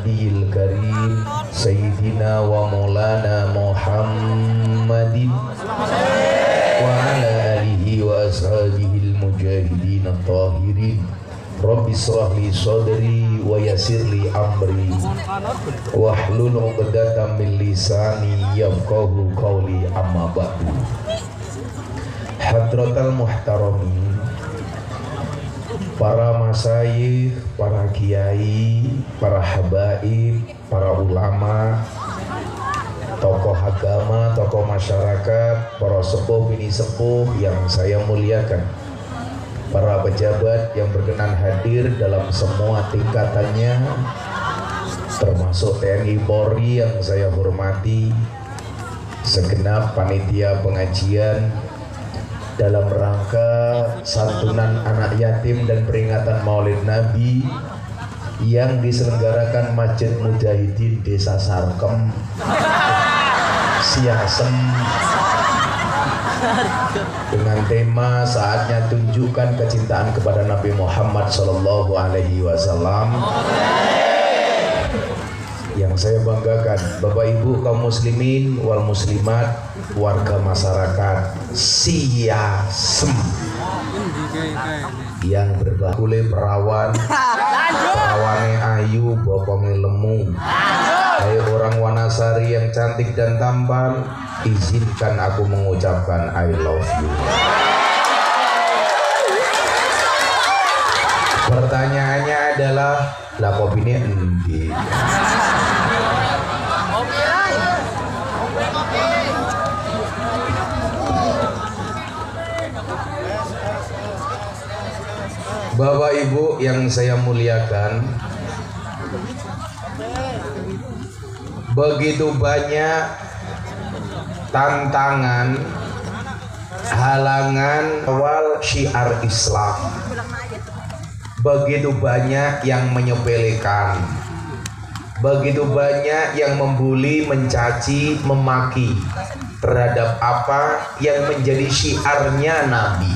nabiyil karim sayyidina wa maulana Muhammadin wa ala alihi wa ashabihi al-mujahidin at-tahirin. Rabbi shrah li sadri wa yassir li amri wahlul 'uqdatam min lisani yafqahu qawli, amma ba'du. Hadratal muhtaramin, para masyayikh, para kiai, para habaib, para ulama, tokoh agama, tokoh masyarakat, para sepuh bini sepuh yang saya muliakan, para pejabat yang berkenan hadir dalam semua tingkatannya, termasuk TNI Polri yang saya hormati, segenap panitia pengajian dalam rangka santunan anak yatim dan peringatan Maulid Nabi yang diselenggarakan Masjid Mujahidin Desa Sarkem, Siasem, dengan tema saatnya tunjukkan kecintaan kepada Nabi Muhammad Sallallahu Alaihi Wasallam. Yang saya banggakan, Bapak Ibu kaum muslimin wal muslimat, warga masyarakat Siasem yang berbakule perawan, perawane ayu, bokonge lemu. Hai orang Wanasari yang cantik dan tampan, izinkan aku mengucapkan I love you. Pertanyaannya adalah, lah kopinya endi? Bapak Ibu yang saya muliakan, begitu banyak tantangan, halangan awal syiar Islam, begitu banyak yang menyepelekan, begitu banyak yang membuli, mencaci, memaki terhadap apa yang menjadi syiarnya Nabi.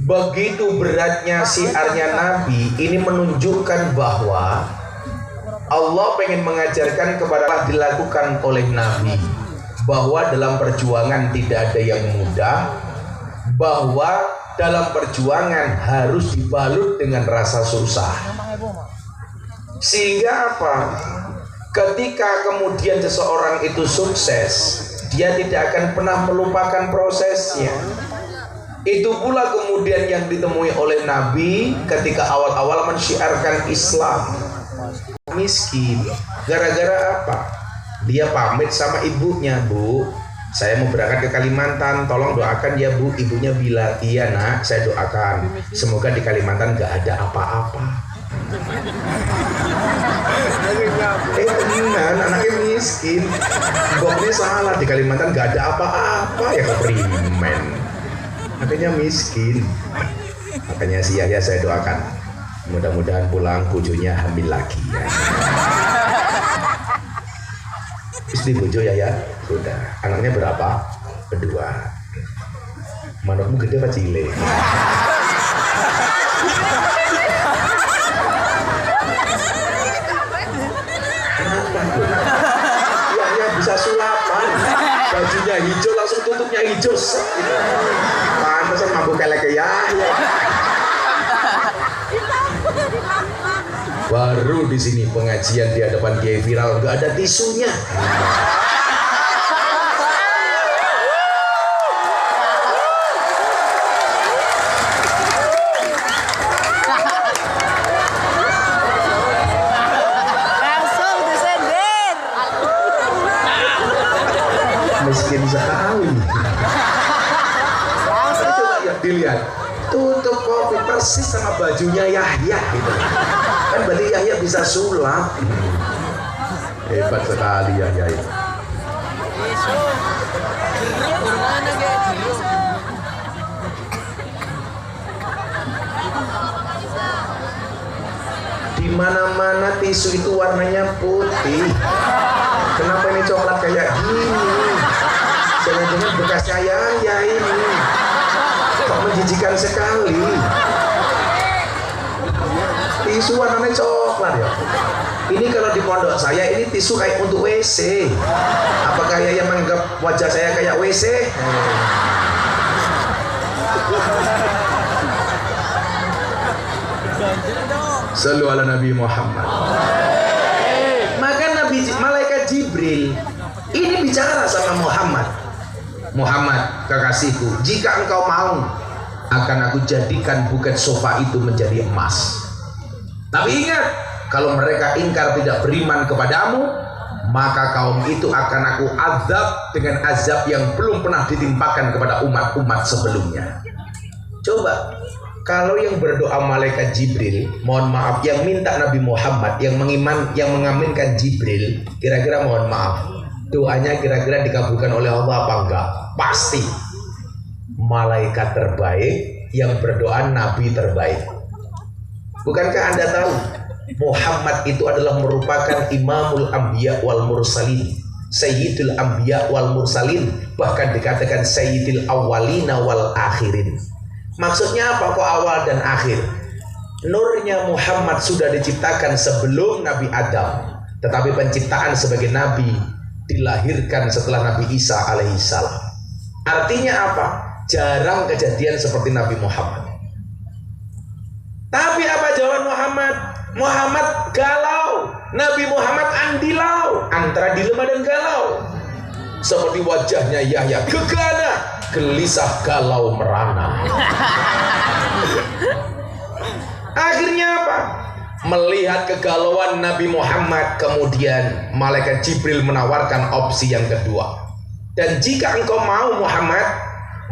Begitu beratnya syiarnya Nabi ini menunjukkan bahwa Allah pengen mengajarkan kepada dilakukan oleh Nabi, bahwa dalam perjuangan tidak ada yang mudah, bahwa dalam perjuangan harus dibalut dengan rasa susah. Sehingga apa? Ketika kemudian seseorang itu sukses, dia tidak akan pernah melupakan prosesnya. Itu pula kemudian yang ditemui oleh Nabi ketika awal-awal mensyiarkan Islam. Miskin, gara-gara apa? Dia pamit sama ibunya, Bu, saya mau berangkat ke Kalimantan, tolong doakan ya Bu. Ibunya bilang, iya nak, saya doakan, semoga di Kalimantan gak ada apa-apa. Benar, anaknya miskin. Boknya salah, di Kalimantan gak ada apa-apa, ya keprimen. Akhirnya miskin. Makanya si Yahya saya doakan, mudah-mudahan pulang bojonya hamil lagi ya. Istri bojo ya, sudah. Anaknya berapa? Kedua. Manukmu gede apa cilik? Kenapa? Yahya bisa sulapan, bajunya hijau langsung tutupnya hijau. Pantesan mampu kelek ya. Baru di sini pengajian di hadapan kiai viral, nggak ada tisunya. Langsung disendir. Miskin sekali. Coba ya dilihat, tutup kopi persis sama bajunya Yahya gitu. Kan berarti Yahya bisa sulap. Hebat sekali Yahya itu. Di mana-mana tisu itu warnanya putih. Kenapa ini coklat kayak gini? Jangan-jangan bekas Yahya ini. Kok menjijikan sekali. tisu warnanya coklat ya. Ini kalau di pondok saya ini tisu kayak untuk WC. Apakah ya yang menganggap wajah saya kayak WC? Sallu ala Nabi Muhammad. Maka malaikat Jibril ini bicara sama Muhammad. Muhammad, kekasihku, jika engkau mau, akan aku jadikan bukit sofa itu menjadi emas. Tapi ingat, kalau mereka ingkar tidak beriman kepadamu, maka kaum itu akan aku azab dengan azab yang belum pernah ditimpakan kepada umat-umat sebelumnya. Coba, kalau yang berdoa malaikat Jibril, mohon maaf, yang minta Nabi Muhammad, yang mengaminkan Jibril, kira-kira mohon maaf, doanya kira-kira dikabulkan oleh Allah apa enggak? Pasti. Malaikat terbaik yang berdoa Nabi terbaik. Bukankah Anda tahu Muhammad itu adalah merupakan imamul anbiya wal mursalin, sayyidul anbiya wal mursalin, bahkan dikatakan sayyidil awwalina wal akhirin. Maksudnya apa kok awal dan akhir? Nurnya Muhammad sudah diciptakan sebelum Nabi Adam, tetapi penciptaan sebagai Nabi dilahirkan setelah Nabi Isa alaihissalam. Artinya apa? Jarang kejadian seperti Nabi Muhammad. Tapi apa jawaban Muhammad? Muhammad galau, Nabi Muhammad andilau, antara dilema dan galau. Seperti wajahnya Yahya, gegana, gelisah, galau, merana. Akhirnya apa? Melihat kegalauan Nabi Muhammad, kemudian malaikat Jibril menawarkan opsi yang kedua. Dan jika engkau mau Muhammad,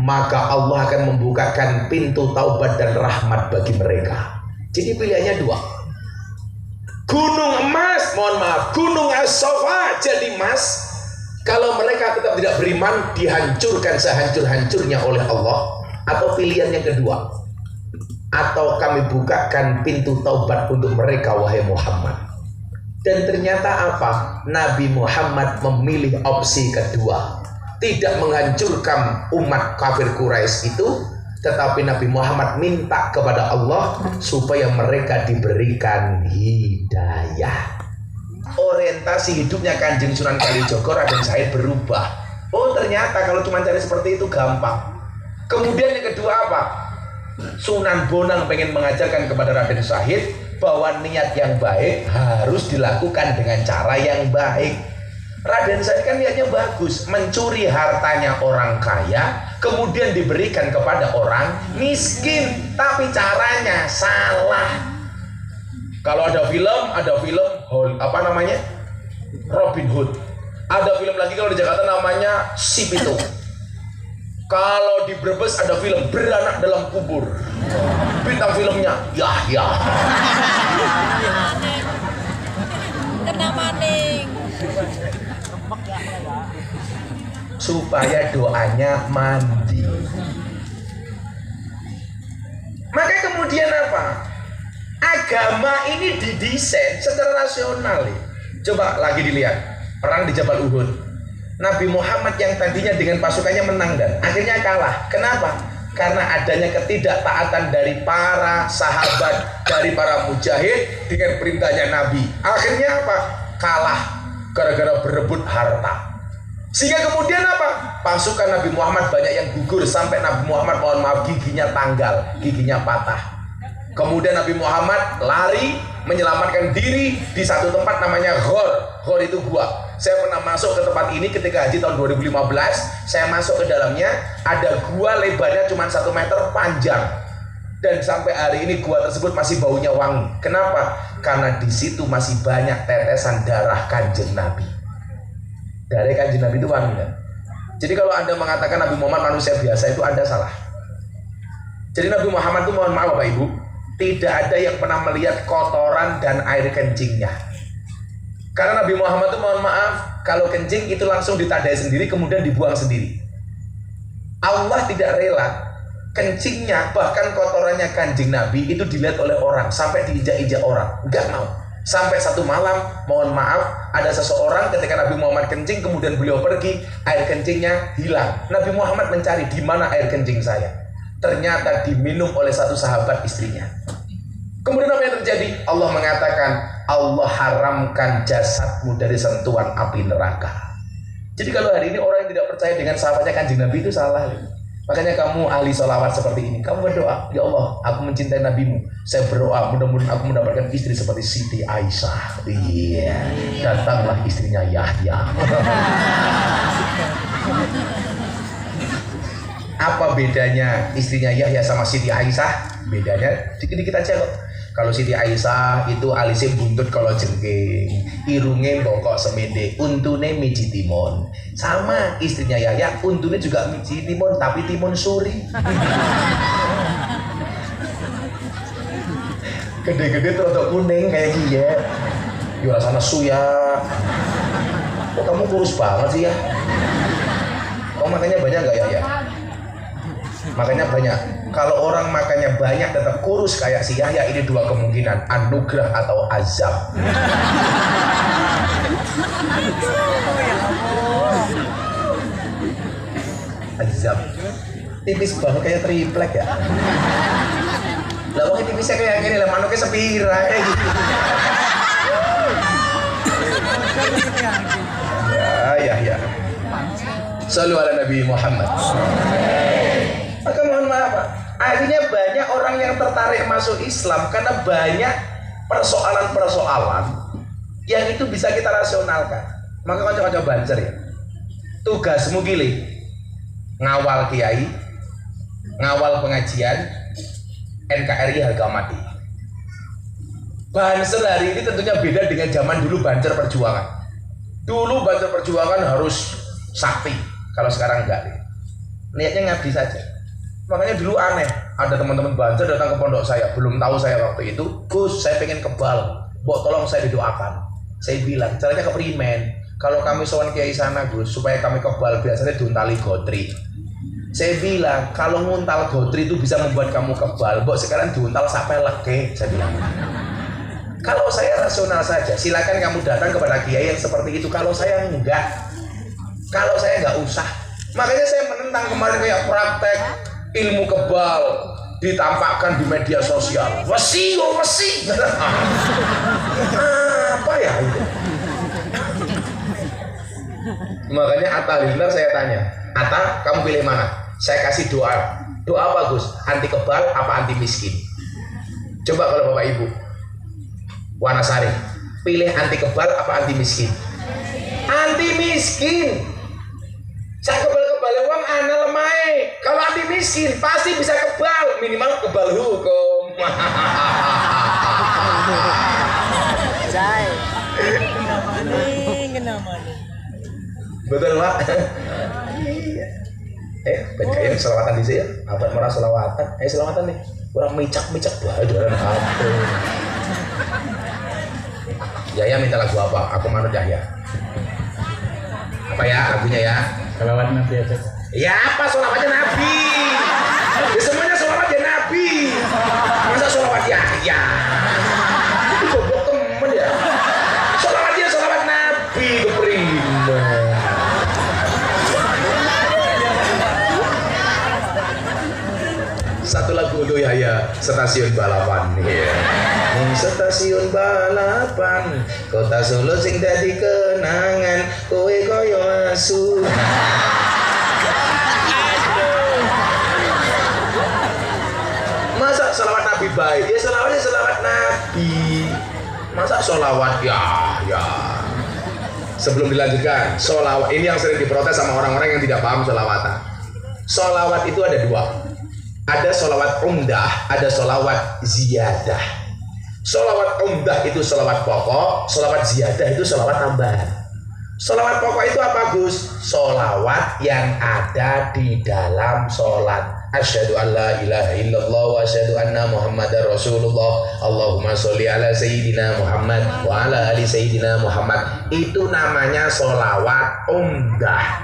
maka Allah akan membukakan pintu taubat dan rahmat bagi mereka. Jadi pilihannya dua. Gunung emas, mohon maaf, gunung as-sofa jadi emas. Kalau mereka tetap tidak beriman, dihancurkan sehancur-hancurnya oleh Allah. Atau pilihan yang kedua, atau kami bukakan pintu taubat untuk mereka, wahai Muhammad. Dan ternyata apa? Nabi Muhammad memilih opsi kedua. Tidak menghancurkan umat kafir Quraisy itu, tetapi Nabi Muhammad minta kepada Allah supaya mereka diberikan hidayah. Orientasi hidupnya Kanjeng Sunan Kalijogo Raden Said berubah. Oh ternyata kalau cuma cari seperti itu gampang. Kemudian yang kedua apa? Sunan Bonang pengen mengajarkan kepada Raden Said bahwa niat yang baik harus dilakukan dengan cara yang baik. Raden Said kan niatnya bagus, mencuri hartanya orang kaya, kemudian diberikan kepada orang miskin, tapi caranya salah. Kalau ada film apa namanya? Robin Hood. Ada film lagi kalau di Jakarta namanya Si Pitung. Kalau di Brebes ada film Beranak Dalam Kubur. Bintang filmnya Yahya. Kena maning. Supaya doanya mandi. Maka kemudian apa? Agama ini didesain secara rasional. Coba lagi dilihat perang di Jabal Uhud. Nabi Muhammad yang tadinya dengan pasukannya menang dan akhirnya kalah. Kenapa? Karena adanya ketidaktaatan dari para sahabat, dari para mujahid dengan perintahnya Nabi. Akhirnya apa? Kalah gara-gara berebut harta. Sehingga kemudian apa? Pasukan Nabi Muhammad banyak yang gugur sampai Nabi Muhammad mohon maaf giginya tanggal, giginya patah. Kemudian Nabi Muhammad lari menyelamatkan diri di satu tempat namanya Ghor. Ghor itu gua. Saya pernah masuk ke tempat ini ketika haji tahun 2015. Saya masuk ke dalamnya, ada gua lebarnya cuma 1 meter panjang. Dan sampai hari ini gua tersebut masih baunya wangi. Kenapa? Karena di situ masih banyak tetesan darah Kanjeng Nabi. Dari Kanjeng Nabi itu wangi kan? Jadi kalau Anda mengatakan Nabi Muhammad manusia biasa, itu Anda salah. Jadi Nabi Muhammad itu mohon maaf Bapak Ibu, tidak ada yang pernah melihat kotoran dan air kencingnya. Karena Nabi Muhammad itu mohon maaf, kalau kencing itu langsung ditandai sendiri kemudian dibuang sendiri. Allah tidak rela kencingnya bahkan kotorannya Kanjeng Nabi itu dilihat oleh orang sampai diinjak-injak orang. Enggak mau. Sampai satu malam, mohon maaf, ada seseorang ketika Nabi Muhammad kencing, kemudian beliau pergi, air kencingnya hilang. Nabi Muhammad mencari di mana air kencing saya. Ternyata diminum oleh satu sahabat istrinya. Kemudian apa yang terjadi? Allah mengatakan, Allah haramkan jasadmu dari sentuhan api neraka. Jadi kalau hari ini orang yang tidak percaya dengan sahabatnya Kanjeng Nabi itu salah. Makanya kamu ahli sholawat seperti ini. Kamu berdoa, ya Allah, aku mencintai Nabimu. Saya berdoa, mudah-mudahan aku mendapatkan istri seperti Siti Aisyah. Iya, datanglah istrinya Yahya. Apa bedanya istrinya Yahya sama Siti Aisyah? Bedanya dikit-dikit aja kok. Kalau Siti Aisyah itu alisnya buntut kalau jengking, irungnya bongkok semede, untune miji timun. Sama istrinya Yahya, untune juga miji timun tapi timun suri. Gede-gede terus kuning kayak gini ya. Jual sana suya. Kok kamu kurus banget sih ya? Kamu makannya banyak nggak ya? Makanya banyak. Kalau orang makannya banyak tetap kurus kayak si Yahya, ini dua kemungkinan, anugerah atau azab. Azab. Tipis banget kayak triplek ya. Lah wong tipisnya kayak gini lah, manuknya sepira kayak gitu. Ya. Shallu ala Nabi Muhammad. Maka mohon maaf, akhirnya banyak orang yang tertarik masuk Islam karena banyak persoalan-persoalan yang itu bisa kita rasionalkan. Maka kanca-kanca banser ya, tugasmu gile ngawal kiai, ngawal pengajian NKRI harga mati. Banser hari ini tentunya beda dengan zaman dulu Banser Perjuangan. Dulu Banser Perjuangan harus sakti, kalau sekarang enggak. Niatnya ngabdi saja. Makanya dulu aneh, ada teman-teman Banser datang ke pondok saya, belum tahu saya waktu itu, Gus, saya pengen kebal, Mbok tolong saya didoakan. Saya bilang, caranya keprimen. Kalau kami sowan kiai sana Gus, supaya kami kebal biasanya diuntali gotri. Saya bilang, kalau nguntal gotri itu bisa membuat kamu kebal, Mbok sekarang diuntal sampai leke, saya bilang. Kalau saya rasional saja, silakan kamu datang kepada kiai yang seperti itu. Kalau saya enggak, kalau saya enggak usah. Makanya saya menentang kemarin kayak praktek ilmu kebal ditampakkan di media sosial. Wesi. Apa ya itu? Makanya Atta Halilintar saya tanya, Atta, kamu pilih mana? Saya kasih doa. Doa apa Gus? Anti kebal apa anti miskin? Coba kalau Bapak Ibu Wanasari, pilih anti kebal apa anti miskin? Anti miskin. Saya kebal-kebal uang ana lemai. Kalau anti miskin pasti bisa kebal, minimal kebal hukum. Kenapa nih? Betul Pak. Kayak selawatan di sini. Apa merah selawatan? Selawatan nih. Kurang micak banget orang apa. Yahya minta lagu apa? Aku manut Yahya. Apa ya lagunya ya? Selawat Nabi aja. Ya apa selawatnya Nabi? Ya semuanya selawatnya Nabi. Masa selawat Yahya? Itu goblok temen ya. Selawatnya selawat Nabi keprima. Satu lagu untuk Yahya, stasiun balapan. Stasiun balapan, kota Solo sing dadi kenangan, kowe koyo asu. Masa selawat Nabi baik? Ya selawatnya selawat Nabi. Masa selawat ya. Sebelum dilanjutkan, selawat ini yang sering diprotes sama orang-orang yang tidak paham selawatan. Selawat itu ada dua. Ada sholawat umdah, ada sholawat ziyadah. Sholawat umdah itu sholawat pokok, sholawat ziyadah itu sholawat tambahan. Sholawat pokok itu apa Gus? Sholawat yang ada di dalam sholat. Asyhadu an la ilaha illallah wa asyhadu anna muhammadar rasulullah. Allahumma sholli ala sayyidina Muhammad wa ala ali sayyidina Muhammad. Itu namanya sholawat umdah.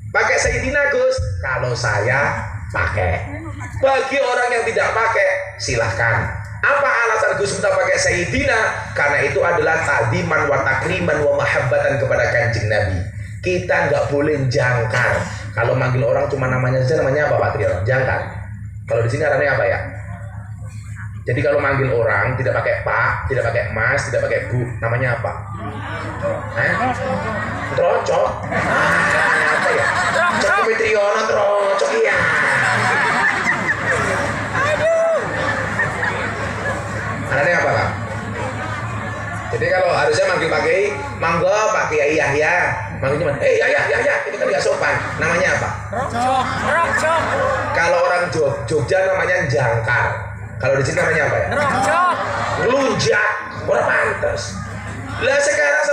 Pakai sayyidina Gus? Kalau saya pakai. Bagi orang yang tidak pakai, silahkan. Apa alasan Gus minta pakai sayyidina? Karena itu adalah ta'dziman wa takriman wa mahabbatan kepada Kanjeng Nabi. Kita nggak boleh jangkar. Kalau manggil orang cuma namanya saja, namanya apa Pak Trion? Jangkar. Kalau di sini namanya apa ya? Jadi kalau manggil orang tidak pakai Pak, tidak pakai Mas, tidak pakai Bu, namanya apa? Trocok. Apa ya? Cok Mitriono trocok iya. Anaknya apa Kak? Jadi kalau harusnya manggil Pak Kiai, manggo Pak Kiai Yahya. Manggilnya Yahya, itu kan nggak sopan. Namanya apa? Rokjok. Kalau orang Jogja namanya jangkar. Kalau di sini namanya apa ya? Rokjok. Ngelunjak, orang pantas. Lah sekarang sama